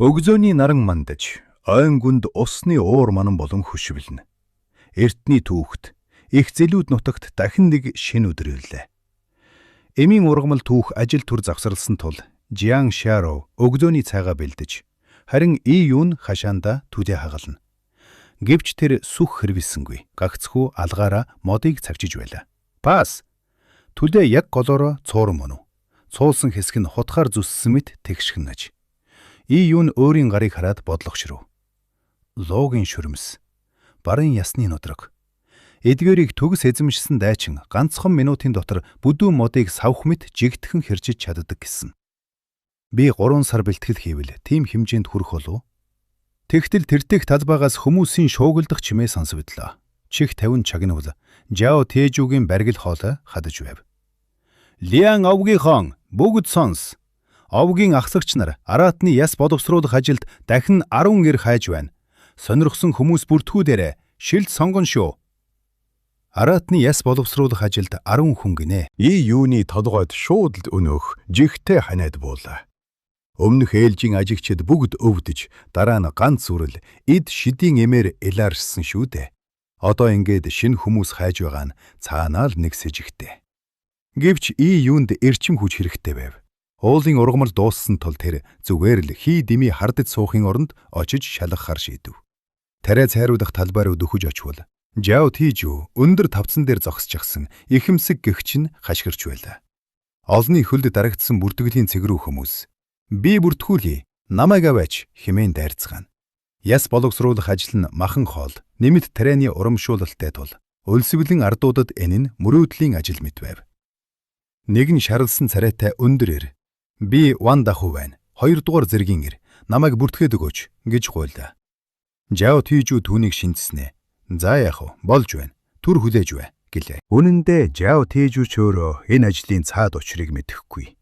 Өгзөөний наран мандаж, ойн гүнд усны уур манан болон хөшвөлнө. Эртний түүхт, их зэлүүд нутагт дахин нэг шинэ өдөр ирлээ. Эмийн ургамал түүх ажил түр завсарласан тул Жиан Шаро өгзөөний цайгаа бэлдэж, харин Юун хашаанда түдээ хагална. Гэвч тэр сүх хэрвэлсэнгүй, гагцхүү алгаараа модыг цавчиж байлаа. Пас! Түдээ яг голоороо цууран мөн үү. Цуулсан хэсэг нь хутгаар зүссэн мэт тэгшгэнэж. Юун өөрийн гарыг хараад бодлогошров. Луугийн шүрмс, барын ясны нудраг. Эдгээрийг төгс эзэмшсэн дайчин ганцхан минутын дотор бүдүүн модыг савх мэт жигтгэн хэрчиж чаддаг гэсэн. Би 3 сар бэлтгэл хийвэл тийм хэмжээнд хүрэх болов. Тэгтэл тэртех талбайгаас хүмүүсийн шуугилдах чимээ сонсогдлоо. Чих 50 чагнавал Жао Тэжүүгийн баргил хоолой хадаж байв. Лиан овгийнхон бүгд сонс. Овгийн ахлагч нар араатны яс боловсруулах ажилд дахин 10 эр хайж байна. Сонирхсон хүмүүс бүртгүүдээрээ шилд сонгон шүү. Араатны яс боловсруулах ажилд 10 хүн гинэ. Юуны толгойд шууд л өнөөх жигтэй ханаад буулаа. Өмнөх ээлжийн ажигчид бүгд өвдөж, дараа нь ганц үрэл эд шидийн эмээр элаарсан шүү дээ. Одоо ингээд шинэ хүмүүс хайж байгаа нь цаанаа л нэг сэжигтэй. Гэвч Юунд эрчим хүч хэрэгтэй байв. Уулын ургамал дууссан тул тэр зүгээр л хий дими хардаж суухын оронд очиж шалгахаар шийдэв. Тарай цайруулах талбай руу дөхөж очивол Жао Тэжүү өндөр тавцан дээр зогсчихсан ихэмсэг гэгч нь хашгирч байлаа. Олны хөлд дарагдсан бүртгэлийн цэгрүү хүмүүс би бүртгүүлье, намайг аваач хэмээн дайрцгаана. Яс боловсруулах ажил нь махан хоол, нэмэт тарианы урамшуулалтай тул өлсвөлэн ардуудад энэ нь мөрөөдлийн ажил мэт байв. Нэг нь шаралсан царайтай өндөр ир. Би Ван даху байна. 2 дугаар зэргийн ир. Намайг бүртгээд өгөөч гэж гуйлаа. Жао Тэжүү түүнийг шинжснэ. За яах вэ? Болж байна. Түр хүлээж бай гэлээ. Үнэн дээр Жао Тэжүү ч өөрөө энэ ажлын цаад учрыг мэдэхгүй.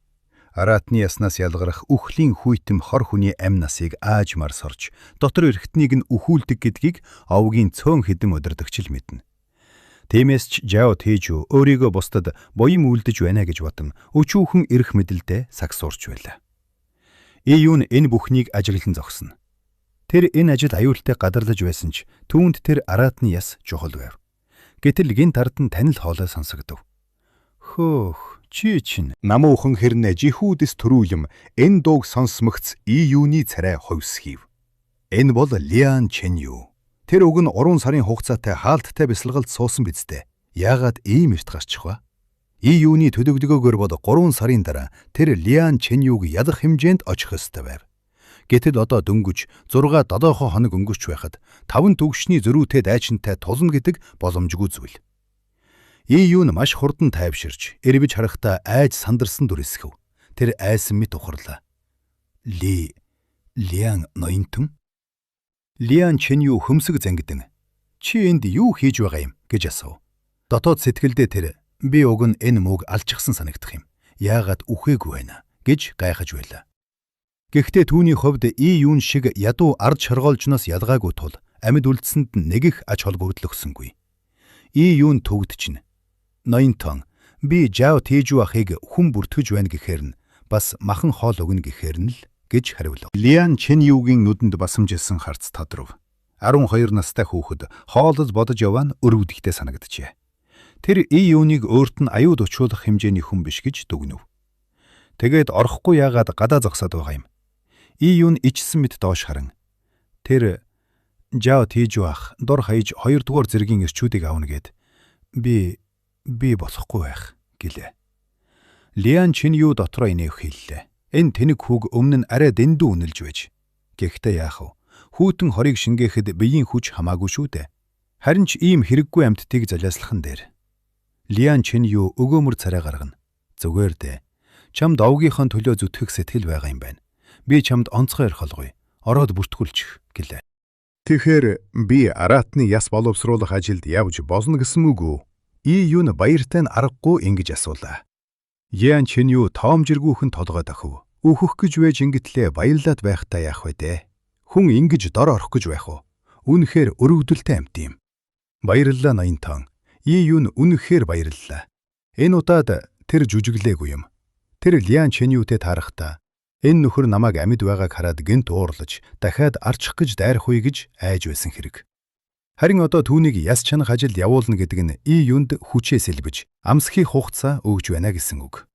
Араатны яснаас ялгарах үхлийн хүйтэн хор хүний амь насыг аажмаар сорж, дотор эрхтнийг нь үхүүлдэг гэдгийг овгийн цөөн хідэн удирдагч л мэднэ. Тиймээс ч Жао Тэжүү өөрийгөө бусдад буян үлдэж байна гэж бодон өчүүхэн эрх мэдэлдээ сагсуурч байлаа. Юун энэ бүхнийг ажиглан зогсно. Тэр энэ ажил аюултай гадарлаж байсан ч түүнд тэр араатны яс чухал байв. Гэтэл гинт ард нь танил хоолой сонсогдов. Хөөх, чи чинь намуухан хэрнэ жихүүдэс төрүүлэм энэ дууг сонсмогц Юуны царай ховсхийв. Энэ бол Лиан Чэнью. Тэр уг нь 3 сарын хугацаатай хаалттай бясалгалд суусан биз дээ. Яагаад ийм эрт гарчих вэ? Юуны төдөгдгөөгөр бол 3 сарын дараа тэр Лиан Чэньюг ядах хэмжээнд очих ёстой байв. Гэтэл одоо дөнгөж 6-7 хоног өнгөрч байхад 5 төгшний зөрүүтэй дайчинтай тулна гэдэг боломжгүй зүйл. Юун маш хурдан тайвширч, эрвэж харахтаа айж сандарсан дүрсгэв. Тэр айсан мэт ухарлаа. Лиан ноёнтон? Лиан Чэнью хөмсөг зангидан чи энд юу хийж байгаа юм гэж асуув. Дотоод сэтгэлдээ тэр би уг нь энэ мөг алчихсан санагдах юм. Яагаад үхээгүй байна гэж гайхаж байлаа. Гэхдээ түүний хувьд Юун шиг ядуу ард шоргоолжноос ялгаагүй тул амьд үлдсэнд нэг их ач холбогдол өгсөнгүй. Юун төгд чинь ноёнтон би Жао Тэжүү ахыг хүн бүртгэж байна гэхээр нь бас махан хоол өгнө гэхээр нь л гэж хариулав. Лиан Чэньюгийн нүдэнд басамжилсан харц тодров. 12 настай хүүхэд хоолод бодож яваа нь өрөвдөлтөй санагджээ. Тэр Юунийг өөрт нь аюуд учруулах хэмжээний хүн биш гэж дүгнэв. Тэгээд орохгүй яагаад гадаа зогсоод байгаа юм. Юун ичсэн мэт доош харан. Тэр Жао Тэжүү ах дор хаяж 2 дугаар зэргийн эрчүүдийг авна гэд би болохгүй байх гэлээ. Лиан Чэнью дотроо инээх хэллээ. Энэ тэнэг хүүг өмнө нь арай дэндүү үнэлж байж. Гэхдээ яах вэ? Хүүтэн хорийг шингээхэд биеийн хүч хамаагүй шүү дээ. Харин ч ийм хэрэггүй амьтдыг залиаслахан дээр. Лиан Чэнью өгөөмөр царай гаргана. Зүгээр дээ. Чамд овгийнхын төлөө зүтгэх сэтгэл байгаа юм байна. Би чамд онцгой ярих олгоё. Ороод бүртгүүлчих гэлээ. Тэгэхээр би араатны яс боловсруулах ажилд явж болно гэсэн үг үү? Юун баяртай нь аргагүй ингэж асуулаа. Ян Чэнью тоомжиргүйхэн толгой дахив. Өөхөх гэж байж ингэтлээ баярлаад байхтаа яах вэ дээ? Хүн ингэж дор орох гэж байх уу? Үнэхээр өрөвдөлтэй амт юм. Баярлалаа ноёнтон. Юун үнэхээр баярлалаа. Энэ удаад тэр жүжиглээгүй юм. Тэр Лиан Чэньютэй таарахтаа Энэ нөхөр намайг амьд байгааг хараад гэнт уурлаж дахиад арчих гэж дайрах үе гэж айж байсан хэрэг. Харин одоо түүнийг яс чанах ажилд явуулна гэдэг нь юунд хүчээ сэлбэж амсхий хугацаа өгж байна гэсэн үг.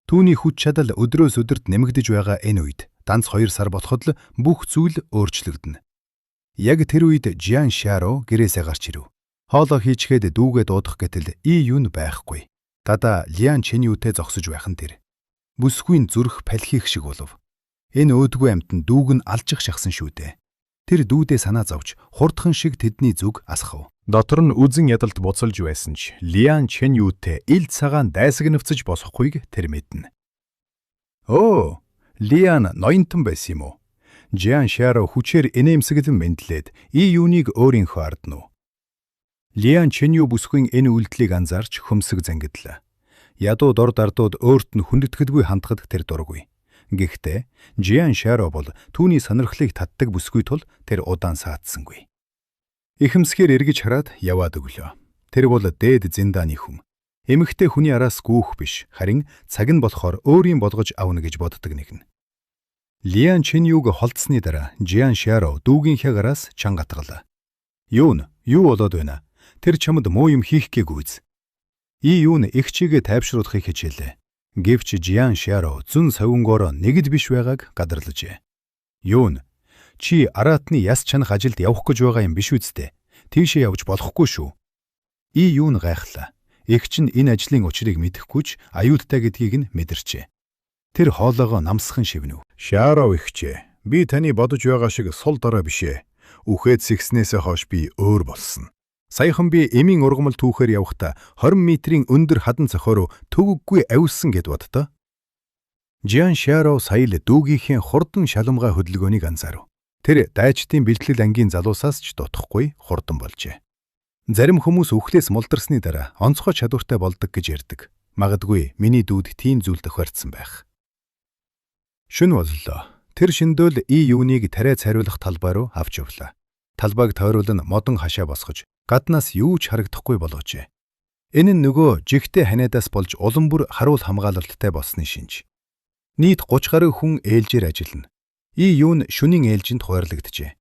Түүний хүч чадал өдрөөс өдөрт нэмэгдэж байгаа энэ үед данц 2 сар болоход л бүх зүйл өөрчлөгдөнө. Яг тэр үед Жиан Шаро гэрээсээ гарч ирэв. Хоолоо хийчгээд дүүгээ дуудах гэтэл юун байхгүй. Дада Лиан Чэньютэй зогсож байх нь тэр. Бүсгүйн зүрх палхих шиг болов. Энэ өөдгөө амтан дүүг нь алжих шахсан шүү дээ. Тэр дүүдээ санаа зовж хурдхан шиг тэдний зүг асхав. Дотор нь үзэн ядалт буцалж байсан ч Лиан Чэньютэй ил цагаан дайсагнавцаж босохгүйг тэр мэднэ. Оо, Лиан ноёнтон байсан юм уу? Жиан Шаро хүчээр инээмсэглэн мэдлээд юуныг өөрийнхөө ардна уу? Лиан Чэнью бүсгүй энэ үйлдэлийг анзаарч хөмсөг зангидлаа. Ядуу дор дардууд өөрт нь хүндэтгэлгүй хандхад тэр дургүй. Гэхдээ Жиан Шаро бол түүний сонирхлыг татдаг бүсгүй тул тэр удаан саадсангүй. Ихэмсгээр эргэж хараад яваад өглөө. Тэр бол дээд зиндааны хүн. Эмэгтэй хүний араас гүүх биш, харин цаг нь болохоор өөрийн болгож авна гэж боддог нэгэн. Лиан Чэньюг холдсны дараа Жиан Шаро дүүгийнхээ гараас чанга атгалаа. Юу болоод байна? Тэр чамд муу юм хийх гээгүй. Юун их чигээ тайвшруулахыг хичээлээ. Гэвч Жиан Шаро зүн савингоор нэгд биш байгааг гадарлажээ. Юун чи аратны яс чанах ажилд явах гэж байгаа юм биш үсттэй. Тийшээ явж болохгүй шүү. Юун гайхлаа. Эгч нь энэ ажлын учрыг мэдэхгүйч аюуттай гэдгийг нь мэдэрчээ. Тэр хоолоогоо намсхан шивнэв. Шаро эгчээ. Би таны бодож байгаа шиг сул дорой бишээ. Үхээд сэгснээсээ хойш би өөр болсон. Саяхан би эмийн ургамал түүхээр явахдаа 20 метрийн өндөр хадан цохиороо төгөггүй авилсан гэд боддоо. Жиан Шаро сая л дүүгийнхээ хурдан шаламгай хөдөлгөөнийг анзаарав. Тэр дайчдын бэлтгэл ангийн залуусаас ч дутхгүй хурдан болжээ. Зарим хүмүүс үхлээс мулдарсны дараа онцгой чадвартай болдог гэж ярьдаг. Магадгүй миний дүүд тийм зүйл тохиолдсон байх. Шөнө боллоо. Тэр шиндөөл юуныг тариа цариулах талбай руу авч явлаа. Талбайг тойруулан модон хашаа босгож гаднаас юу ч харагдахгүй болгожээ. Энэ нь нөгөө жигтэй ханиадаас болж улам бүр харуул хамгаалалттай болсны шинж. Нийт 30 гаруй хүн ээлжээр ажиллана. Юун шөнийн ээлжинд хуваарлагджээ.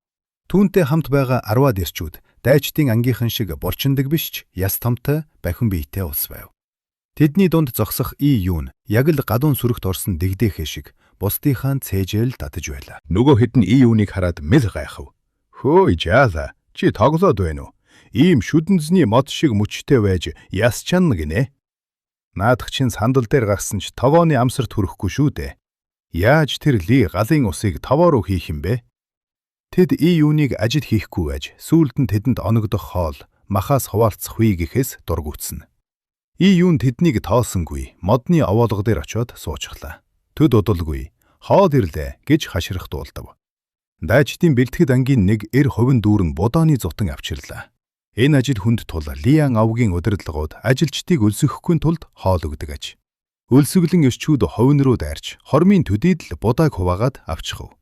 Түүнтэй хамт байгаа 10-аад эрчүүд дайчдын ангийнхан шиг булчиндаг биш ч яс томтой бахин биетэй улс байв. Тэдний дунд зогсох юун яг л гадуун сүрэгт орсон дэгдээхээ шиг бусдынхаа цээжээл татаж байлаа. Нөгөө хэд нь юуныг хараад мэл гайхав. Хөөе жаала, чи тоглоод байна уу? Ийм шүдэнзний мод шиг мөчтэй байж яс чанна гинэ. Наадах чин сандал дээр гарсан ч товооны амсарт хүрэхгүй шүү дээ. Яаж тэр ли галын усыг товоо руу хийх юм бэ? Тэд юуныг ажид хийхгүй байж сүүлд нь тэдэнд оногдох хоол, махаас хуваалцах үе гэхээс дургуутсан. Юун тэднийг тоосонгүй модны овоолго дээр очиод суучглаа. Төд удалгүй хоол ирлээ гэж хаширах дуулдав. Дайчдын бэлтгэд ангийн нэг эр ховин дүүрэн будааны зутан авчирлаа. Энэ ажил хүнд тул Лиан авгийн удирдлагууд ажилчдыг өлсөхгүй тулд хоол өгдөг аж. Өлсөглөн ёсчүүд ховин руу дайрч хормын төдийд л будааг хуваагаад авчихв.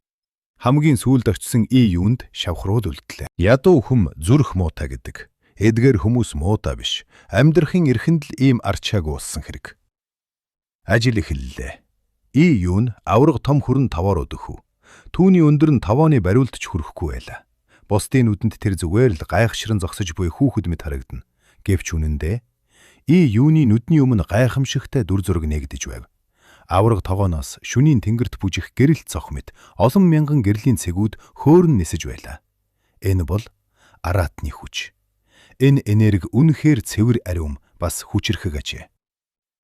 Хамгийн сүүлд очисон юунд шавхрууд үлдлээ. Ядуу хүм зүрх муутай гэдэг. Эдгээр хүмүүс муутай биш. Амьдрахын эрхэнд л ийм арчааг уулсан хэрэг. Ажил эхэллээ. Юун авраг том хүрэн таваар өдөхв. Түүний өндөр нь тавааны бариулт ч хүрэхгүй байлаа. Бусдын нүдэнд тэр зүгээр л гайхширан зогсож буй хүүхэд мэт харагдана. Гэвч үнэндээ юуны нүдний өмнө гайхамшигтай дүр зураг нэгдэж байв. Авраг тогооноос шөнийн тэнгэрт бүжих гэрэлт цох мэт олон мянган гэрлийн цэгүүд хөөрн нисэж байлаа. Энэ бол аратны хүч. Энэ энерги үнэхээр цэвэр ариун бас хүчрхэг ажээ.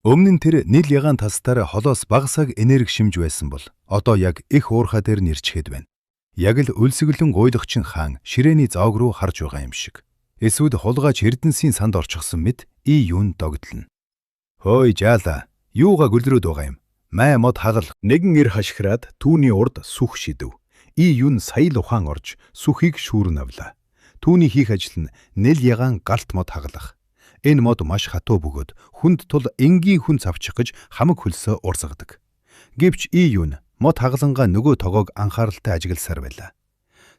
Өмнө нь тэр нийл ягаан тастаар холоос багасаг энерги шимж байсан бол одоо яг их уурхай дээр нэрчгээд байна. Яг л өлсгөлэн гуйлагчин хаан ширээний зоог руу харж байгаа юм шиг. Эсвэл хулгайч эрдэнсийн санд орчихсон мэт юун догдлно. Хөөе жаала, юугаа гөлрөөд байгаа юм? Май мод хагал нэгэн эр хашгираад түүний урд сүх шидэв. Юун сая л ухаан орж сүхийг шүүрэн авлаа. Түүний хийх ажил нь нэл ягаан галт мод хагалах. Энэ мод маш хатуу бөгөөд хүнд тул энгийн хүн цавчих гэж хамаг хөлсөө урсгадаг. Гэвч юун мод хагалангаа нөгөө тогоог анхааралтай ажигласаар байлаа.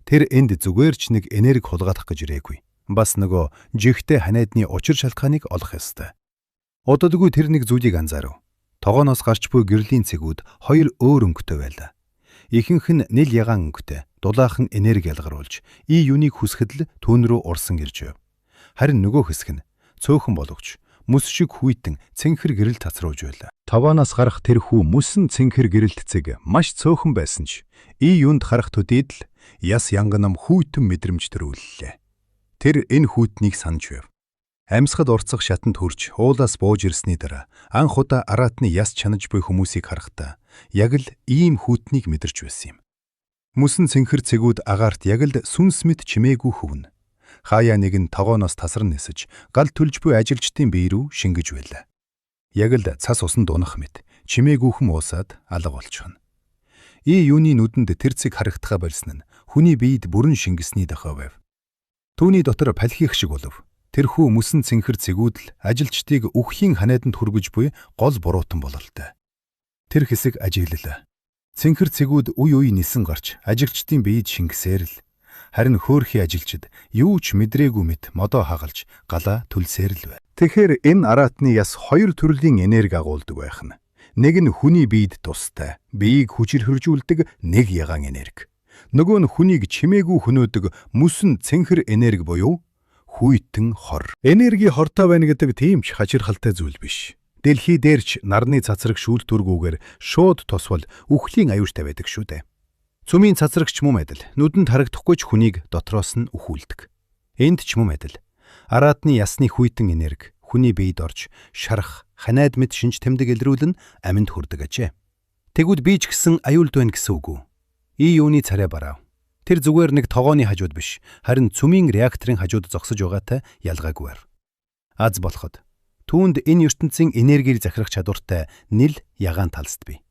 Тэр энд зүгээр ч нэг энерги хулгайлах гэж ирээгүй. Бас нөгөө жигтэй ханиадны учир шалтгааныг олох ёстой. Удалгүй тэр нэг зүйлийг анзаарав. Тогооноос гарч буй гэрлийн цэгүүд хоёр өөр өнгөтэй байлаа. Ихэнх нь нэл ягаан өнгөтэй, дулаахан энерги ялгаруулж, юуныг хүсгэд л түүн рүү урсан ирж байв. Харин нөгөө хэсэг нь цөөхөн боловч мөс шиг хүйтэн цэнхэр гэрэл тацруулж байлаа. Таваанаас гарах тэр хүү мөсөн цэнхэр гэрэлт цэг маш цөөхөн байсан ч юунд харах төдийд л яс янган ам хүйтэн мэдрэмж төрүүллээ. Тэр энэ хүйтнийг санаж байв. Амьсгал урцах шатанд хүрч уулаас бууж ирсний дараа анх удаа араатны яс чанаж буй хүмүүсийг харахтаа яг л ийм хүйтнийг мэдэрч байсан юм. Мөсөн цэнхэр цэгүүд агаарт яг л сүнс мэд чимээгүй хөвнө. Хаяа нэг нь тогооноос тасар нисэж гал төлж буй ажилчдын бие рүү шингэж байлаа. Яг л цас усан дунах мэт чимээгүйхэн уусаад алга болчихно. Юуны нүдэнд тэр цэг харагдахаа болсон нь хүний биед бүрэн шингэсний дохой байв. Түүний дотор палхих шиг болов. Тэрхүү мөсөн цэнхэр цэгүүд л ажилчдыг үххийн ханайданд хүргэж буй гол буруутан бололтой. Тэр хэсэг ажиглалаа. Цэнхэр цэгүүд үе үе нисэн гарч ажилчдын биед шингэсээр л харин хөөрхий ажилчид юу ч мэдрээгүй мэт модоо хагалж галаа төлсээр л байв. Тэгэхээр энэ араатны яс хоёр төрлийн энерги агуулдаг байх нь. Нэг нь хүний биед тустай, биеийг хүчирхэржүүлдэг нэг ягаан энерги. Нөгөө нь хүнийг чимээгүй хөнөөдөг мөсөн цэнхэр энерги буюу хүйтэн хор. Энерги хортой байна гэдэг тийм ч хачирхалтай зүйл биш. Дэлхий дээр ч нарны цацраг шүүлтүргүүгээр шууд тосвол үхлийн аюултай байдаг шүү дээ. Цүмийн цацрагч мөн адил нүдэнд харагдахгүй ч хүнийг дотроос нь үхүүлдэг. Энд ч мөн адил араатны ясны хүйтэн энерги хүний биед орж шарах, ханайд мэд шинж тэмдэг илрүүлэн аминд хүрдэг ажээ. Тэгвэл би ч гэсэн аюулд байна гэсэн үг үү? Юуны царай барав. Тэр зүгээр нэг тогооны хажууд биш, харин цүмийн реакторын хажууд зогсож байгаатай ялгаагүй байв. Аз болоход түүнд энэ ертөнцийн энергийг захирах чадвартай нэл ягаан талст бий.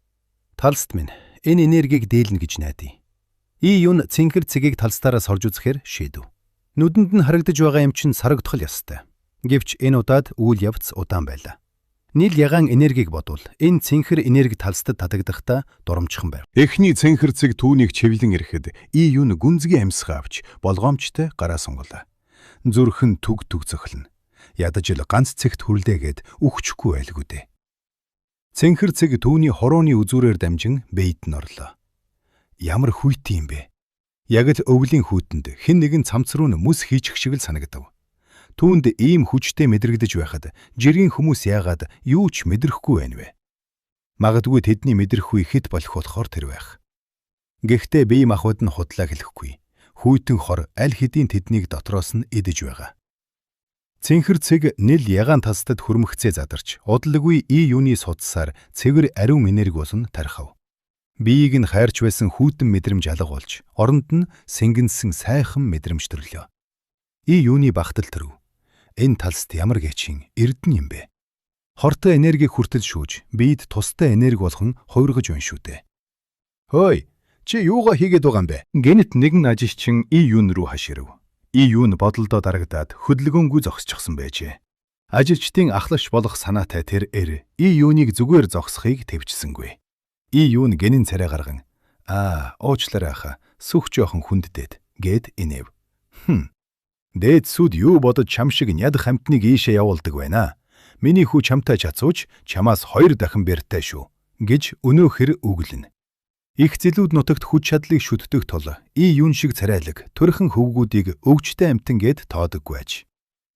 Талст минь энэ энергийг дээлнэ гэж найдаа. Юун цэнхэр цэгийг талстаараас орж үзэхээр шийдэв. Нүдэнд нь харагдаж байгаа юм чинь сарагдах ёстой. Гэвч энэ удаад үйл явц удаан байлаа. Нэл ягаан энергийг бодвол энэ цэнхэр энерги талстад татагдахдаа дурамчхан байв. Эхний цэнхэр цэг түүнийг чивлэн ирэхэд юун гүнзгий амьсгаа авч болгоомжтой гараа сунгалаа. Зүрхэн түг зөхлөн. Ядаж л ганц цэгт хүрлээгээд үхчихгүй байлгүй дээ. Цэнхэр цэг түүний хорооны үзүүрээр дамжин бэйд нь орлоо. Ямар хүйтэй юм бэ? Яг л өвлийн хүүтэнд хэн нэгэн цамц руу мөс хийчих шиг л санагдав. Түүнд ийм хүчтэй мэдрэгдэж байхад жирийн хүмүүс яагаад юу ч мэдрэхгүй байна вэ? Магадгүй тэдний мэдрэх үе хэд болох болохоор тэр байх. Гэхдээ бие махбод нь худлаа хэлэхгүй. Хүйтэн хор аль хэдийн тэднийг дотроос нь идэж байгаа. Цэнхэр цэг нэл ягаан тастад хөрмөгцөө задарч удалгүй юуны судсаар цэвэр ариун энерги болсон тархав. Биеийг нь хайрч байсан хүйтэн мэдрэмж алга болж оронд нь сэнгэнсэн сайхан мэдрэмж төрлөө. Юуны багтал төрөв. Энэ талст ямар гэчин эрдэн юм бэ? Хортой энергийг хүртэл шүүж биед тустай энерги болгон хувиргаж байна шүү дээ. Хөөе, чи юугаа хийгээд байгаа юм бэ? Гэнэт нэгэн ажилчин юун руу хаширв. Юун бодолдоо дарагдаад хөдөлгөөнгүй зогсчихсон байжээ. Ажилчдын ахлаш болох санаатай тэр юуныг зүгээр зогсохыг төвчсөнгүй. Юун гэнэн царай гарган уучлаарай аха, сүх жоохон хүнддээд гэд инэв. Дээд сүд юу бодож чам шиг нядах хамтныг ийшээ явуулдаг байна. Миний хүү чамтай чацууч чамаас 2 дахин бэртэй шүү гэж өнөөхөр үглэнэ. Их зэлүүд нутагт хүч чадлыг шүтдэг тул юун шиг царайлаг төрхөн хөвгүүдийг өвчтэй амтан гэд тоодоггүй аж.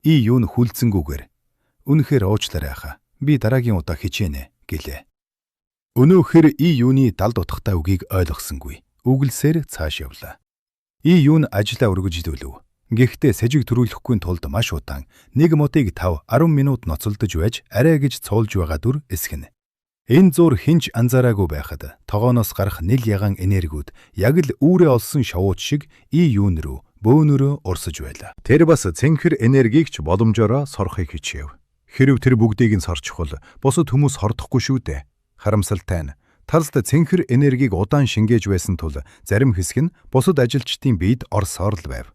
Юун хүлцэнгүүгээр үнэхээр уучлаарай аха, би дараагийн удаа хичээнэ гэлээ. Өнөөхөр юуны далд утгатай үгийг ойлгосонгүй. Үглсээр цааш явлаа. Юун ажлаа өргөж дүүлв. Гэхдээ сэжиг төрүүлэхгүй тулд маш удаан 1 модыг 5-10 минут ноцолдож байж арай гэж цуулж байгаа дүр эсгэнэ. Энэ зур хинч анзаараагүй байхад тогооноос гарах нэл ягаан энергиуд яг л үүрээ олсон шавууч шиг юун руу бөөнөрөө урсаж байлаа. Тэр бас цэнхэр энергийг ч боломжоор сорохыг хичээв. Хэрэв тэр бүгдийг нь сорчихвол бусад хүмүүс хордохгүй шүү дээ. Харамсалтай нь талд цэнхэр энергийг удаан шингээж байсан тул зарим хэсэг нь бусад ажилчдын биед орсоор л байв.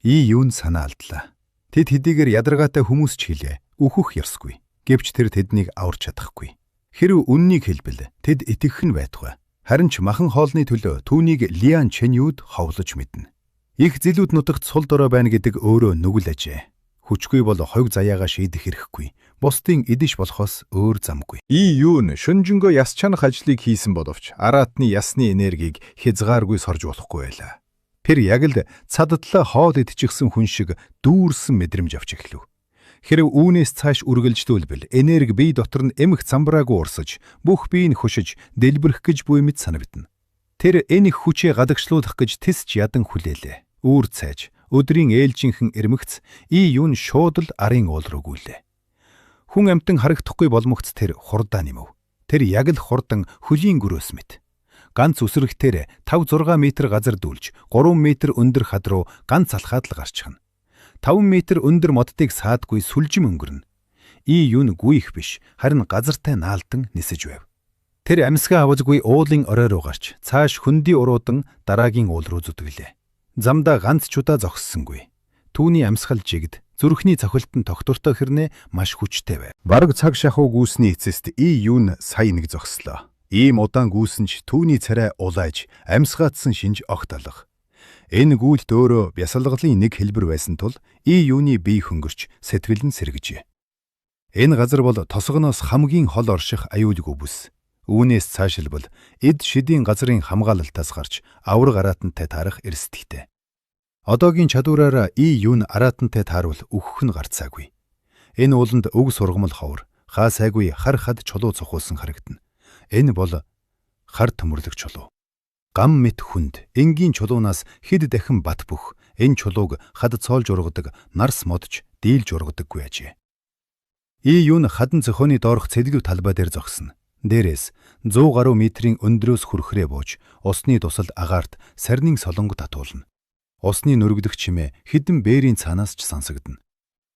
Юун санаа алдлаа. Тэд хэдийгээр ядаргаатай хүмүүс ч хэлээ. Үхэх ёсгүй. Гэвч тэр тэднийг аварч чадахгүй. Хэрэв үннийг хэлбэл тэд итгэх нь байтугай. Харин ч махан хоолны төлөө түүнийг Лиан Чэньюд ховлож мэднэ. Их зэлүүд нутагт сул дорой байна гэдэг өөрөө нүгэл ажээ. Хүчгүй бол хойг заяагаа шийдэх хэрэггүй. Бусдын идэж болохоос өөр замгүй. И юун шөнжөнгөө яс чанах ажлыг хийсэн боловч араатны ясны энергийг хязгааргүй сорж болохгүй байлаа. Тэр яг л цаддлаа хоол идчихсэн хүн шиг дүүрсэн мэдрэмж авч эхлэв. Хэрэв үүнээс цааш үргэлжлүүлбэл энерги бие дотор нь эмх замбраагүй урсаж, бүх биеийг хөшиж, дэлбэрэх гэж буй мэт санагдана. Тэр энэ их хүчээ гадагшлуулах гэж тисч ядан хүлээлээ. Үүр цайж, өдрийн ээлжинхэн эрмэгц и юун шууд л арын уул руу гүйлээ. Хүн амтан харагдахгүй болмогц тэр хурдаа нэмв. Тэр яг л хурдан хөлийн гөрөөс мэт. Ганц үсрэгтээр 5-6 метр газар дүүлж, 3 метр өндөр хад руу ганц алхаад л гарчихна. 5 метр өндөр моддыг саадгүй сүлжим өнгөрнө. И юун гүйх биш, харин газартай наалдан нисэж байв. Тэр амьсгаа авалгүй уулын орой руу гарч, цааш хөндөй уруудан дараагийн уул руу зүтгэлээ. Замдаа ганц чудаа зогссонгүй. Түүний амьсгал жигд, зүрхний цохилт нь тогтвортой хэрнээ маш хүчтэй байв. Бараг цаг шахуу гүйсний эцэст и юун сая нэг зогслоо. Ийм удаан гүйсэн ч түүний царай улааж, амьсгаатсан шинж огт алга. Энэ гүйлт өөрөө бясалгалын нэг хэлбэр байсан тул и юуны бие хөнгөрч, сэтгэл нь сэргэжээ. Энэ газар бол тосгоноос хамгийн хол орших аюулгүй бүс. Үүнээс цаашилбал эд шидийн газрын хамгаалалтаас гарч авраг араатантай таарах эрсдэлтэй. Одоогийн чадвараараа и юун араатантай тааруул өгөх нь гарцаагүй. Энэ ууланд өг сургамал ховор, хаа сайгүй хар хад чулуу цохуулсан харагдана. Энэ бол хар төмөрлөг чулуу. Гам мэт хүнд, энгийн чулуунаас хэд дахин бат бөх, энэ чулууг хад цоолж ургадаг, нарс модж, дийлж ургадаггүй ажээ. И юун хадан зохионы доорх цэлгүү талбай дээр зогсно. Дээрээс 100 гаруй метрийн өндрөөс хүрхрээ бууж, усны тусал агаарт сарнийн солонгод татуулна. Усны нүргдэх чимээ хідэн бээрийн цаанаас ч сансагдана.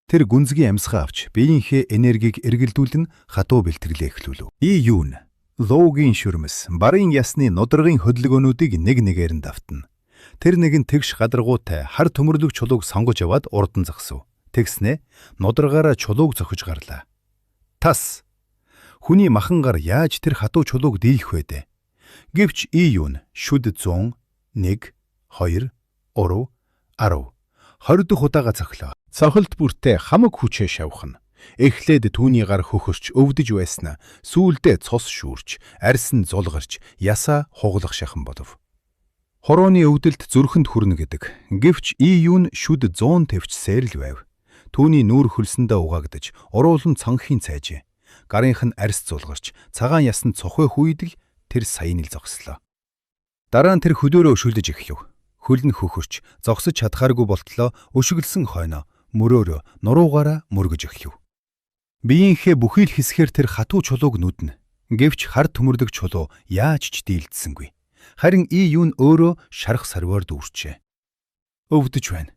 Тэр гүнзгий амьсгаа авч биеийнхээ энергийг эргэлдүүлэн хатуу бэлтгэлээ эхлүүлв. И юун луугийн шүрмэс, барын ясны нудрагын хөдөлгөөнүүдийг нэг нэгээр нь давтна. Тэр нэгэн тэгш гадаргуутай хар төмөрлөг чулууг сонгож аваад урдан зогсов. Тэгснэ нудрагаараа чулууг зохиж гарлаа. Тас! Хүний махангаар яаж тэр хатуу чулууг дийлэх вэ дээ? Гэвч и юун шүд 100, 1, 2, 3, 10, 20 дахь удаага цохлоо. Цохилт бүртээ хамаг хүчээ шавхна. Эхлээд түүний гар хөхөрч өвдөж байснаа сүүлдээ цус шүүрч, арьс нь зулгарч, ясаа хуглах шахан болов. Хорооны өвдөлт зүрхэнд хүрнэ гэдэг. Гэвч и юун шүд 100 төвчсээр л байв. Түүний нүүр хөлсөндөө угаагдаж, уруулан цанхын цайжээ. Гарынх нь арьс зулгарч, цагаан ясанд цохой хүйдэл тэр саяын л зогслоо. Дараа нь тэр хөлөөрөө өшөглөж эхлэв. Хөл нь хөхөрч, зогсож чадхааргүй болтлоо өшөглсөн хойноо мөрөөрөө нуруугаараа мөргөж эхлэв. Биеийнхээ бүхий л хэсгээр тэр хатуу чулууг нүднэ. Гэвч хар төмөрлөг чулуу яаж ч дийлдсэнгүй. Харин и юун өөрөө шарах сарваар дүүрчээ. Өвдөж байна.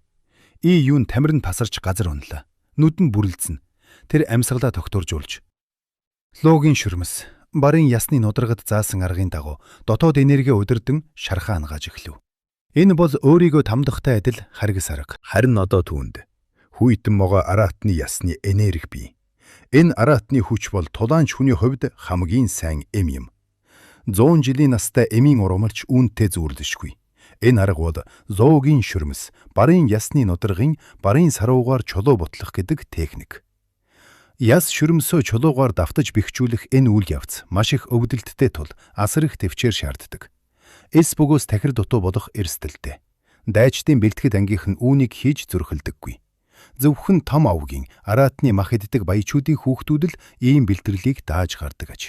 И юун тамирын тасарч газар унлаа. Нүд нь бүрлдсэн. Тэр амьсгалаа тогтворжуулж. Луугийн шүрмэс, барын ясны нудрагад заасан аргын дагуу дотоод энерги удирдан шархаа ангааж эхлэв. Энэ бол өөрийгөө тамдахтай адил харгас арга. Харин одоо түүнд хүйтэн могоо араатны ясны энерги бий. Энэ араатны хүч бол тулаанч хүний хувьд хамгийн сайн эм юм. 100 жилийн настай эмийн ургамалч үүнтэй зүүрлэшгүй. Энэ арга бол луугийн шүрмэс, барын ясны нудрагын барын саруугаар чулуу бутлах гэдэг техник. Яс шүрмсөө чулуугаар давтаж бэхжүүлэх энэ үйл явц маш их өвдөлттэй тул асар их төвчээр шаарддаг. Эс бөгөөс тахир дутуу болох эрсдэлтэй. Дайчдын бэлтгэд ангийнх нь үүнийг хийж зөрхөлдөггүй. Зөвхөн том авгийн араатны мах иддэг баячуудын хүүхдүүд л ийм бэлтгэрлийг дааж гардаг аж.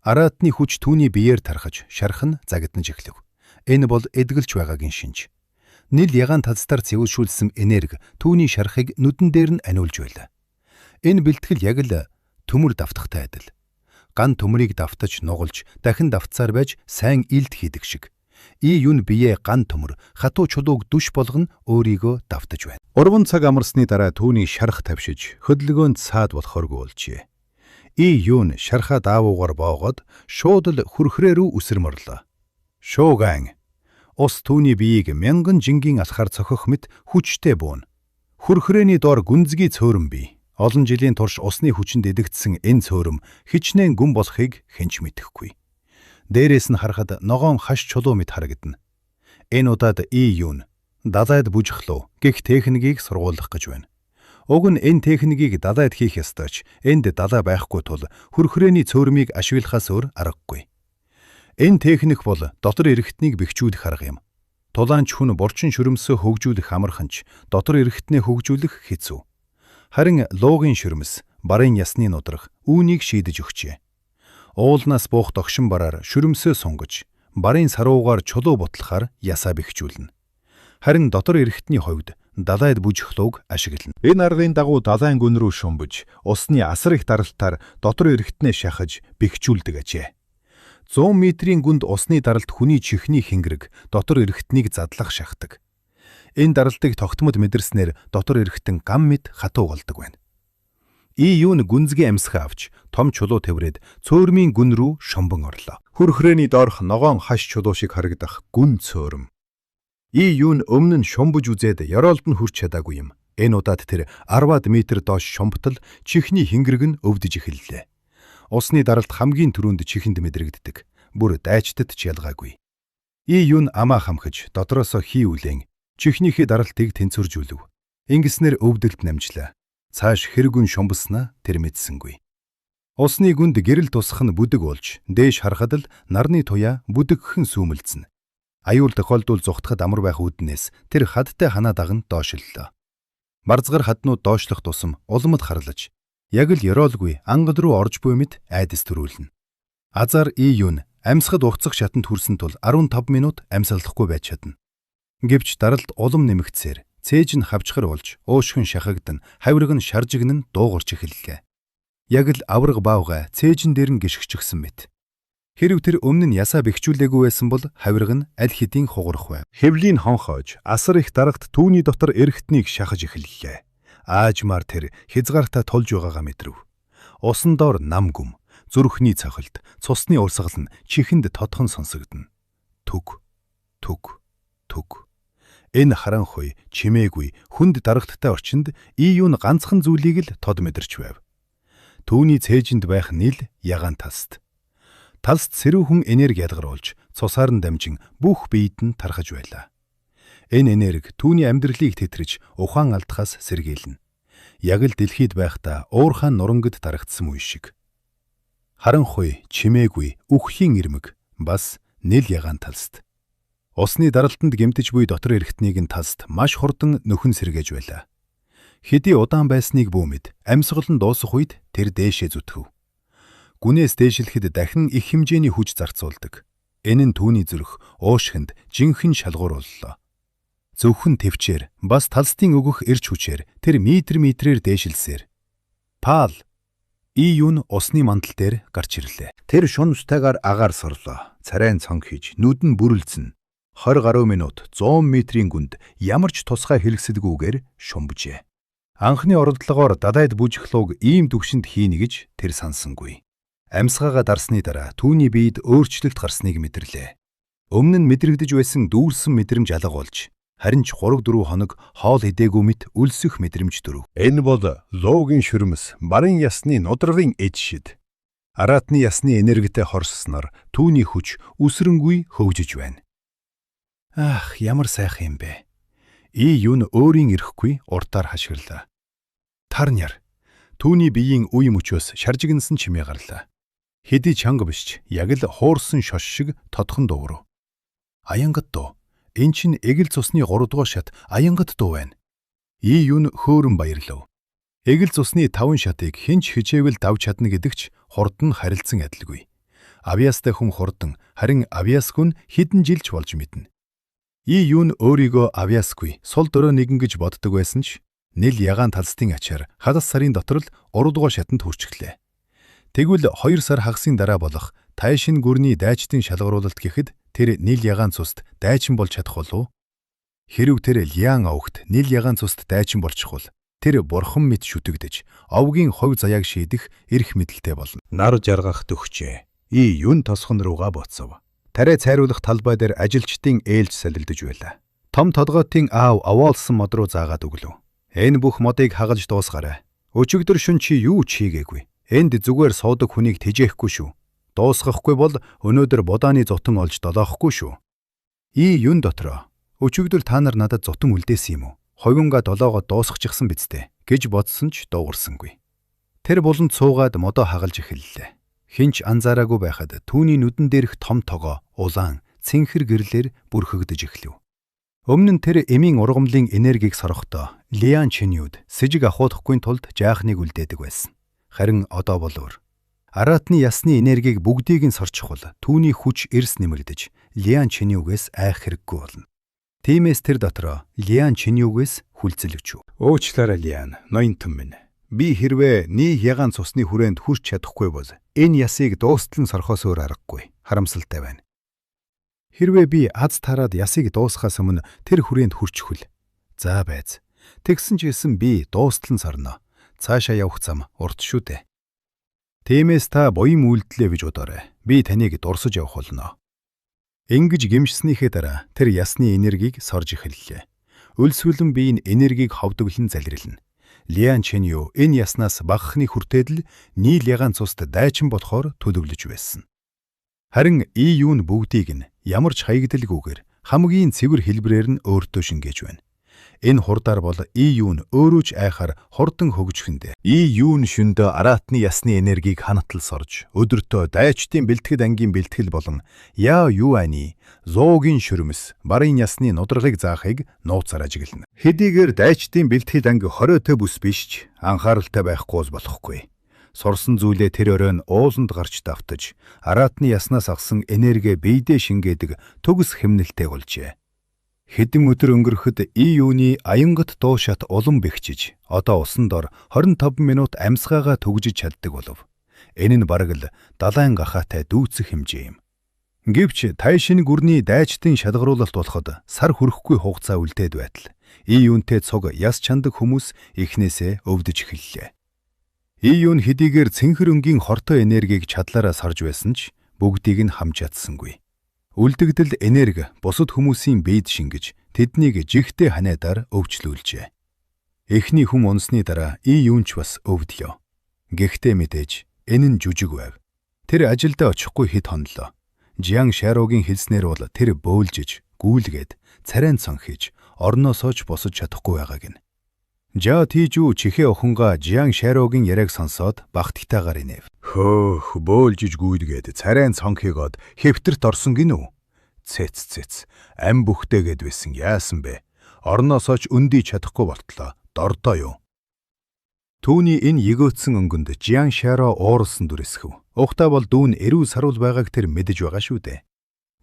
Араатны хүч түүний биеэр тархаж, шарх нь загтнаж эхлэв. Энэ бол эдгэлж байгаагийн шинж. Нил ягаан тацтар цэвэршүүлсэн энерги түүний шархыг нүдэн дээр нь аниулж байлаа. Энэ бэлтгэл яг л төмөр давтахтай адил. Ган төмрийг давтаж нугалж, дахин давтсаар байж сайн илд хийдэг шиг. И юун бие ган төмөр, хатуу чулууг дүш болгон өөрийгөө давтаж байна. Урван цаг амарсны дараа түүний шарх тавшиж, хөдөлгөөнд саад болохооргүй болжээ. И юун шархаа даавуугаар боогод шууд л хүрхрээ рүү үсэрмөрлөө. Шууган. Ус түүний биеийг мянган жингийн алхаар цохих мэт хүчтэй буун. Хүрхрээний доор гүнзгий цөөрөн бий. Олон жилийн турш усны хүчинд эдэгдсэн энэ цөөрөм хичнээн гүн болохыг хэнч мэдэхгүй. Дээрээс нь харахад ногоон хаш чулуу мэт харагдана. Энэ удаад и юун далайд бүжиглөө гэх техникийг сургуулах гэж байна. Уг нь энэ техникийг далайд хийх ёстой ч энд далай байхгүй тул хөрхрөөний цөөрмийг ашиглахаас өөр аргагүй. Энэ техник бол дотор эрэгтнийг бэхжүүлэх арга юм. Тулаанч хүн булчин шүрмсөө хөгжүүлэх амархан ч дотор эрэгтнээ хөгжүүлэх хэцүү. Харин луугийн шүрмс, барын ясны нудрах үүнийг шийдэж өгчээ. Уулнаас буух догшин бараар шүрмсөө сунгаж, барын саруугаар чулуу бутлахаар ясаа бэхжүүлнэ. Харин дотор эрэгтний хувьд далайд бүжих лууг ашиглана. Энэ аргын дагуу далайн гүн рүү шумбаж, усны асар их даралтаар дотор эрэгтнээ шахаж бэхжүүлдэг ажээ. 100 метрийн гүнд усны даралт хүний чихний хингэрэг дотор эрэгтнийг задлах шахдаг. Энэ даралтыг тогтмод мэдэрснээр дотор эрэгтэн гам мэд хатуу голдог байна. Юун гүнзгий амьсгаа авч том чулуу тэврээд цөөрмийн гүн рүү шомбон орлоо. Хөрхрөөний доорх ногоон хаш чулуу шиг харагдах гүн цөөрм. Юун өмнө нь шомбож үзээд ёроолд нь хүрч чадаагүй юм. Энэ удаад тэр 10-ад метр доош шомбтол чихний хингэрэг нь өвдөж эхэллээ. Усны даралт хамгийн түрүүнд чихэнд мэдрэгддэг. Бүр дайчдад ч ялгаагүй. Юун амаа хамхиж дотроосоо хий үлэн чихнийхээ даралтыг тэнцвэржүүлв. Ингэснээр өвдөлт намжлаа. Цааш хэрэгүн шомбоснаа тэр мэдсэнгүй. Усны гүнд гэрэл тусах нь бүдэг болж, дээш харахад л нарны туяа бүдэгхэн сүүмэлцэн. Аюул тохиолдвол зүхтахад амар байх үүднээс тэр хадтай ханаа даган доошллоо. Марзгар хаднууд доошлох тусам улмад харлаж, яг л ёроолгүй ангад руу орж буй мэд айдас төрүүлнэ. Азар Юун амьсгад угцах шатанд хүрсэн тул 15 минут амьсгалахгүй байж чадна. Гэвч даралт улам нэмэгдсээр цээж нь хавчхар болж, уушгин шахагдан, хавирг нь шаржигнэн дуугарч эхэллээ. Яг л авраг баавгай цээжин дээр нь гიშгчихсэн мэт. Хэрв тэр өмнө нь ясаа бэхжүүлээгүй байсан бол хавирг нь аль хэдийн хугарах байв. Хэвлийн хонхоож асар их дарагт түүний дотор эрэгтнийг шахаж эхэллээ. Аажмаар тэр хязгаартаа тулж байгаагаа мэдрэв. Усан доор нам гүм, зүрхний цохилт, цусны урсгал нь чихэнд тодхон сонсогдно. Түг, түг, түг. Энэ харанхуй, чимээгүй, хүнд дарагттай орчинд Юун ганцхан зүйлийг л тод мэдэрч байв. Түүний цээжинд байх нийл ягаан талст. Талст сэрүүхэн энерги ялгаруулж, цусаар нь дамжин бүх биед нь тархаж байлаа. Энэ энерги түүний амьдралыг тэтрэж, ухаан алдахаас сэргийлнэ. Яг л дэлхийд байхдаа уурхайн нурангад дарагдсан үе шиг. Харанхуй, чимээгүй, үххийн ирмэг, бас нийл ягаан талст. Усны даралтанд гэмтэж буй дотор эрэгтнийг нь талст маш хурдан нөхөн сэргээж байлаа. Хэдий удаан байсныг бүүмэд амьсгал нь дуусах үед тэр дээшээ зүтгэв. Гүнээс дээшлэхэд дахин их хэмжээний хүч зарцуулдаг. Энэ нь түүний зүрх уушхинд жинхэнэ шалгуурууллаа. Зөвхөн төвчээр бас талстын өгөх эрч хүчээр тэр метрээр дээшилсээр. Пал Юун усны мандал дээр гарч ирлээ. Тэр шун устайгаар агаар сорлоо. Царайн цонх хийж нүд нь бүрэлдсэн. 20 гаруй минут 100 метрийн гүнд ямар ч тусгай хэрэгсэлгүйгээр шумбжээ. Анхны оролдлогоор далайд бүжих лууг ийм түвшинд хийнэ гэж тэр сансангүй. Амьсгаагаа дарсны дараа түүний биед өөрчлөлт гарсныг мэдэрлээ. Өмнө нь мэдрэгдэж байсан дүүрсэн мэдрэмж алга болж, харин ч 3-4 хоног хоол идээгүй мэт өлсөх мэдрэмж төрөв. Энэ бол луугийн шүрмс, барын ясны нудрагын эд шид. Араатны ясны энергитэй хорссноор түүний хүч үсрэнгүй хөгжиж байна. Ах, ямар сайхан юм бэ. Юун өөрийн ирэхгүй уртаар хашгирлаа. Тарняр. Түүний биеийн үе мөчөөс шаржигнсан чимээ гарлаа. Хэдий чанга бишч, яг л хуурсан шош шиг тодхон дуурав. Аянгат дуу. Эн чинь эгэл цусны 3 дугаар шат аянгат дуу байна. Юун хөөрөн баярлав. Эгэл цусны 5 шатыг хинч хичээвэл давж чадна гэдэгч хурдан харилцан адилгүй. Авьяастай хүн хурдан, харин авьяасгүй нь хэдэн жилч болж мэднэ. Юун өөрийгөө авьяасгүй, сул дөрөө нэгэн гэж боддог байсан ч нийл ягаан талстын ачаар хагас сарын дотор л 3 дугаар шатанд хүрчихлээ. Тэгвэл 2 сар хагасын дараа болох тайшин гүрний дайчдын шалгаруулалт гэхэд тэр нийл ягаан цуст дайчин болж чадах болов? Хэрв тэр Лиан овогт нийл ягаан цуст дайчин болчихвол тэр бурхан мэд шүтэгдэж овгийн ховь заяаг шийдэх эрх мэдэлтэй болно. Нар жаргах төгчээ. Юун тосхон руугаа буцав. Тарай цайруулах талбай дээр ажилчдын ээлж салилдаж байлаа. Том толгойтын аав овоолсон мод руу заагаад өглөө. Энэ бүх модыг хагалж дуусгаарай. Өчигдөр шөн чи юу ч хийгээгүй. Энд зүгээр суудаг хүнийг тэжээхгүй шүү. Дуусгахгүй бол өнөөдөр будааны зутан олж долоохгүй шүү. Юун дотроо. Өчигдөр та нар надад зутан үлдээсэн юм уу? Ховинга долоогоо дуусгачихсан биз дээ гэж бодсон ч дуугарсангүй. Тэр буланд суугаад модоо хагалж эхэллээ. Хинч анзаараагүй байхад түүний нүдэн дээрх том тогоо улаан цэнхэр гэрлэр бүрхэгдэж эхлэв. Өмнө нь тэр эмийн ургамлын энергийг сорохдоо Лиан Чиньюд сэжиг ахуудахгүй тулд жаахныг үлдээдэг байсан. Харин одоо бол өөр. Аратны ясны энергийг бүгдийг нь сорчихвол түүний хүч эрс нэмэгдэж Лиан Чиньюгээс айх хэрэггүй болно. Тиймээс тэр дотроо Лиан Чиньюгээс хүлцэлвч. Уучлаарай Лиан, ноёнтон минь. Би хэрвээ нэг ягаан цусны хүрээнд хүрч чадахгүй бол энэ ясыг дуустлан сорхоос өөр аргагүй. Харамсалтай байна. Хэрвээ би аз тараад ясыг дуусгахаас өмнө тэр хүрээнд хүрчихвэл за байз. Тэгсэн ч гэсэн би дуустлан сорно. Цаашаа явах зам урт шүү дээ. Тиймээс та буян үйлдэлээ гэж бодоорой. Би таныг дурсаж явах болно. Ингэж гимшснийхээ дараа тэр ясны энергийг сорж эхэллээ. Өлсвөлэн биеийн энергийг ховдоглон залрилна. Лиан Чинью энэ яснаас багахны хүртээдл нийл ягаан цуст дайчин болохоор төлөвлөж байсан. Харин юу нь бүгдийг нь ямар ч хаягдалгүйгээр хамгийн цэвэр хэлбрээр нь өөртөө шингээж байна. Энэ хурдаар бол юу нь өөрөө ч айхаар хурдан хөгжихэндээ. Юу нь шөндөө аратны ясны энергийг ханатал сорж, өдөртөө дайчдын бэлтгэд ангийн бэлтгэл болон яа юу ани, зоогийн шүрмэс, барын ясны нудрагыг заахыг нууцаар ажиглана. Хэдийгээр дайчдын бэлтгэл анги 20-т бүс биш ч анхааралтай байхгүй болохгүй. Сурсан зүйлээ тэр өрөөнд ууланд гарч давтаж, аратны яснаас авсан энерги биедээ шингээдэг төгс хэмнэлтэй болжээ. Хэдэн өдөр өнгөрөхөд юуны аянгат дуу шат улам бэхжиж, одоо усан дор 25 минут амьсгаагаа төгжиж чаддаг болов. Энэ нь бараг л далайн гахаатай дүүцэх хэмжээ юм. Гэвч тайшин гүрний дайчдын шалгаруулалт болоход сар хүрэхгүй хугацаа үлдээд байтал юунтэй цуг яс чандаг хүмүүс эхнээсээ өвдөж эхэллээ. Юун хэдийгээр цэнхэр өнгийн хортой энергийг чадлаараа сорж байсан ч бүгдийг нь хамж чадсангүй. Үлдэгдэл энерги бусад хүмүүсийн биед шингэж тэднийг жигтэй ханайдаар өвчлүүлжээ. Эхний хүн унсны дараа юунч бас өвдлөө. Гэхдээ мэдээж энэ нь жүжиг байв. Тэр ажилдаа очихгүй хэд хонлоо. Жиан Шарогийн хэлснээр бол тэр бөөлжиж, гүйлгээд, царайн цонхиж, орноосоо ч босож чадахгүй байгааг нь. Жаа Тижүү чихээ охингаа Жиан Шарогийн яриаг сонсоод багтагтайгаар инэв. Хөөх, бөөлжиж гүйдгээд царайн цонхигоод хэвтэрт орсон гинүү. Цэц. Ам бүхтэйгээд байсан яасан бэ? Орноосоо ч өндөй чадахгүй болтлоо. Дордоо юу? Түүний энэ егөөцсөн өнгөнд Жиан Шаро ууралсан дүрэсхэв. Ухтаа бол дүүн эрүү саруул байгааг тэр мэдэж байгаа шүү дээ.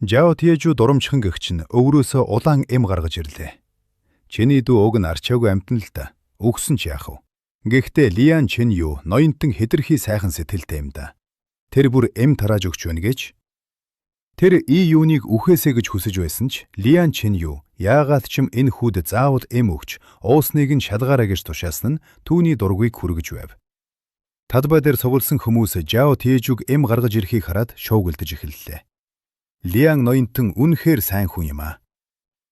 Жао Тижүү дурамчхан гэгч нь өврөөсөө улаан эм гаргаж ирлээ. Чиний дүү уг нь арчаагүй амтан л та. Өгсөн ч яах вэ? Гэхдээ Лиан Чинью ноёнтон хэтэрхий сайхан сэтгэлтэй юм да. Тэр бүр эм тарааж өгч байна гэж. Тэр юунийг үхээсэ гэж хүсэж байсан ч Лиан Чинью яагаад ч юм энэ хүүд заавал эм өгч уусныг нь шалгаараа гэж тушаасан нь түүний дургүйг хүргэж байв. Тадбай дээр цугласан хүмүүс Жао Тижүүг эм гаргаж ирэхийг хараад шуугилдэж эхэллээ. Лиан ноёнтон үнэхээр сайн хүн юм аа.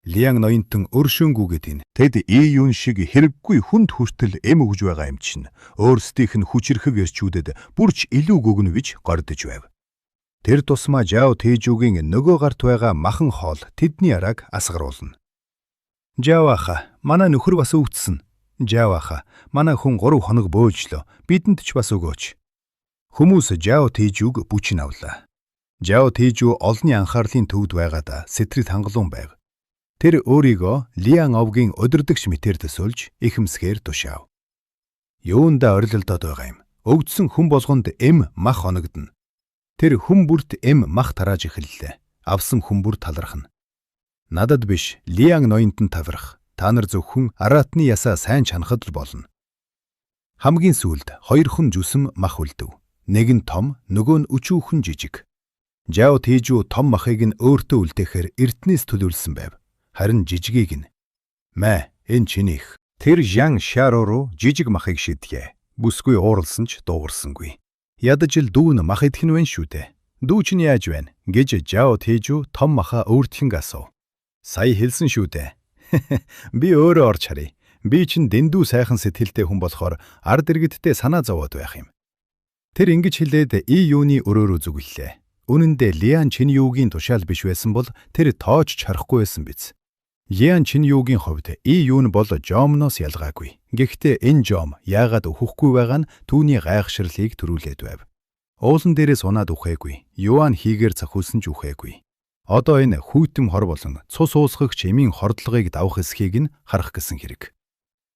Лиан ноёнтон өршөөнгүүгээд ин. Тэд юун шиг хэрэггүй хүнд хүртэл эм өгж байгаа юм чинь өөрсдийнх нь хүчрхэг эрчүүдэд бүрч илүү гөгнө гэж гордож байв. Тэр тусмаа Жао Тижүүгийн нөгөө гарт байгаа махан хоол тэдний арааг асгаруулна. Жао аха, манай нөхөр бас өвдсөн. Жао аха, манай хүн 3 хоног бөөлжлөө. Бидэнд ч бас өгөөч. Хүмүүс Жао Тижүүг бүчин авлаа. Жао Тижүү олонний анхаарлын төвд байгаад сэтгэл хангалуун байв. Тэр өөрийгөө Лиан овгийн өдөрдөгч мэтэр төсөөлж ихэмсгээр тушаав. Юундаа орилолдоод байгаа юм. Өвдсөн хүн болгонд эм мах оногдно. Тэр хүн бүрт эм мах тарааж эхэллээ. Авсан хүн бүр талархна. Надад биш, Лиан ноёнтон таврах. Та нар зөвхөн аратны ясаа сайн чанахад л болно. Хамгийн сүүлд 2 хүн жүсэм мах үлдэв. Нэг нь том, нөгөө нь өчүүхэн жижиг. Жао Тижүү том махыг нь өөртөө үлдээхээр эртнээс төлөвлөсөн байв. Харин жижигийг нь "Мэ, энэ чинийх." Тэр Жиан Шаро руу жижиг махыг шидэе. Бүсгүй ууралсан ч дуугарсангүй. Ядаж л дүүн мах идэх нь вэ шүү дээ. Дүү чинь яаж байна гэж Жао Тижүү том маха өөртхөн асуув. Сая хэлсэн шүү дээ. Би өөрөө орж харъя. Би чинь дэндүү сайхан сэтгэлтэй хүн болохоор ард иргэдтэй санаа зовоод байх юм. Тэр ингэж хэлээд юуны өрөөрөө зүгэллээ. Үнэн дээр Лиан Чиньюгийн тушаал биш байсан бол тэр тоож чарахгүй байсан биз. Лиан Чиньюгийн хувьд юун бол Жомноос ялгаагүй. Гэхдээ энэ жом яагаад өөхөхгүй байгаа нь түүний гайхширлыг төрүүлээд байв. Уулан дээрээс унаад үхээгүй. Юан хийгээр цохиулсан ч үхээгүй. Одоо энэ хүйтэн хор болон цус уусгагч эмийн хордлогыг давах эсхийг нь харах гэсэн хэрэг.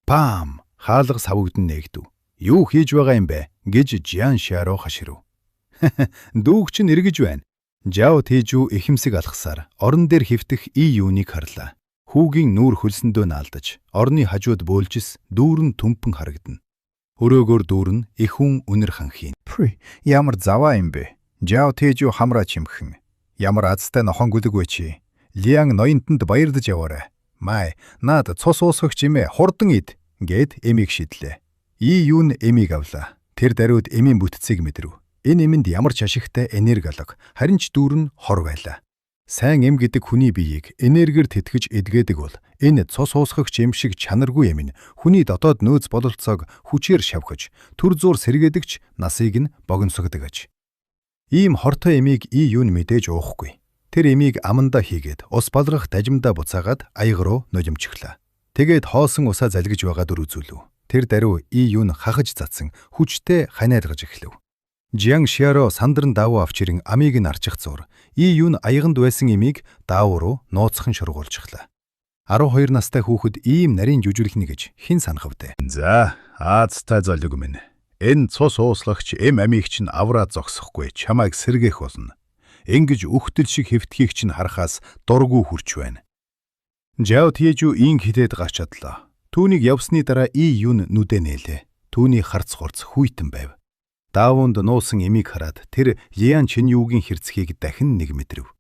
Пам! Хаалга савгдан нээгдэв. Юу хийж байгаа юм бэ гэж Жиан Шиаро хаширв. Дүүг чинь эргэж байна. Жао Тэжүү эхэмсэг алхасаар орон дээр хөвтөх И юуныг харлаа. Хүүгийн нүүр хөлсөндөө наалдаж, орны хажууд бөөлжис дүүрэн түмпэн харагдана. Өрөөгөр дүүрэн эхүн үнэр ханхийн. Ямар заваа юм бэ? Жао Тэжүү хамраа чимхэн. Ямар азтай нохон гүлэг вэ чи? Лиан ноёнтонд баярлаж яваарай. Май, наад цус уусгагч эмээ хурдан ид гэд эмийг шидлээ. И юун эмийг авлаа. Тэр даруйд эмийн бүтцийг мэдрэв. Энэ эмэнд ямар ч ашигтай энерги алга, харин ч дүүрэн хор байлаа. Сайн эм гэдэг хүний биеийг энергиэр тэтгэж эдгээдэг бол энэ цус уусгагч эм шиг чанаргүй эм нь хүний дотоод нөөц бололцоог хүчээр шавхаж, төр зуур сэргээдэгч насыг нь богиносгодог аж. Ийм хортой эмийг И юун мэдээж уухгүй. Тэр эмийг амандаа хийгээд ус балгах дажимдаа буцаагаад аяг руу нулимчихлаа. Тэгээд хоосон усаа залгиж байгаа дүр үзүүлв. Тэр даруй И юун хахаж цацсан хүчтэй ханиалгаж эхлэв. Жиан Шиаро сандран даавуу авч ирэн амийг нь арчих зур И юун аяганд байсан эмийг даавуу руу нууцхан шургуулчихлаа. 12 настай хүүхэд ийм нарийн жүжиглэнэ гэж хэн санах вэ? За, аазтай золиг минь. Энэ цус ууслагч эм амийг чинь авраад зогсохгүй чамайг сэргээх болно. Ингэж үхтэл шиг хэвтхийг чинь харахаас дургүй хүрч байна. Жао Тэжүү ин хитээд гарч чадлаа. Түүнийг явсны дараа И юун нүдэ нээлээ. Түүний харц хурц хүйтэн байв. Даавуунд нуусан эмийг хараад тэр Лиан Чинюугийн хэрцгийг дахин нэг мэдрэв.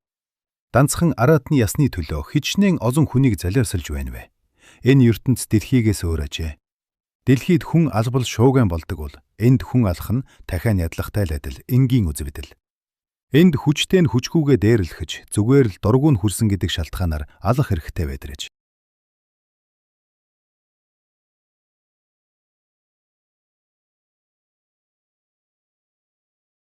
Данцхан араатны ясны төлөө хичнээн олон хүнийг залиарсалж байна вэ. Энэ ертөнц дэлхийгээс өөр ажээ. Дэлхийд хүн албал шууган болдог бол энд хүн алах нь дахиад ядлахтай л адил энгийн үзэгдэл. Энд хүчтэй нь хүчгүйгээ дээрлэхэж зүгээр л дургуун хүрсэн гэдэг шалтгаанаар алах хэрэгтэй байдаг.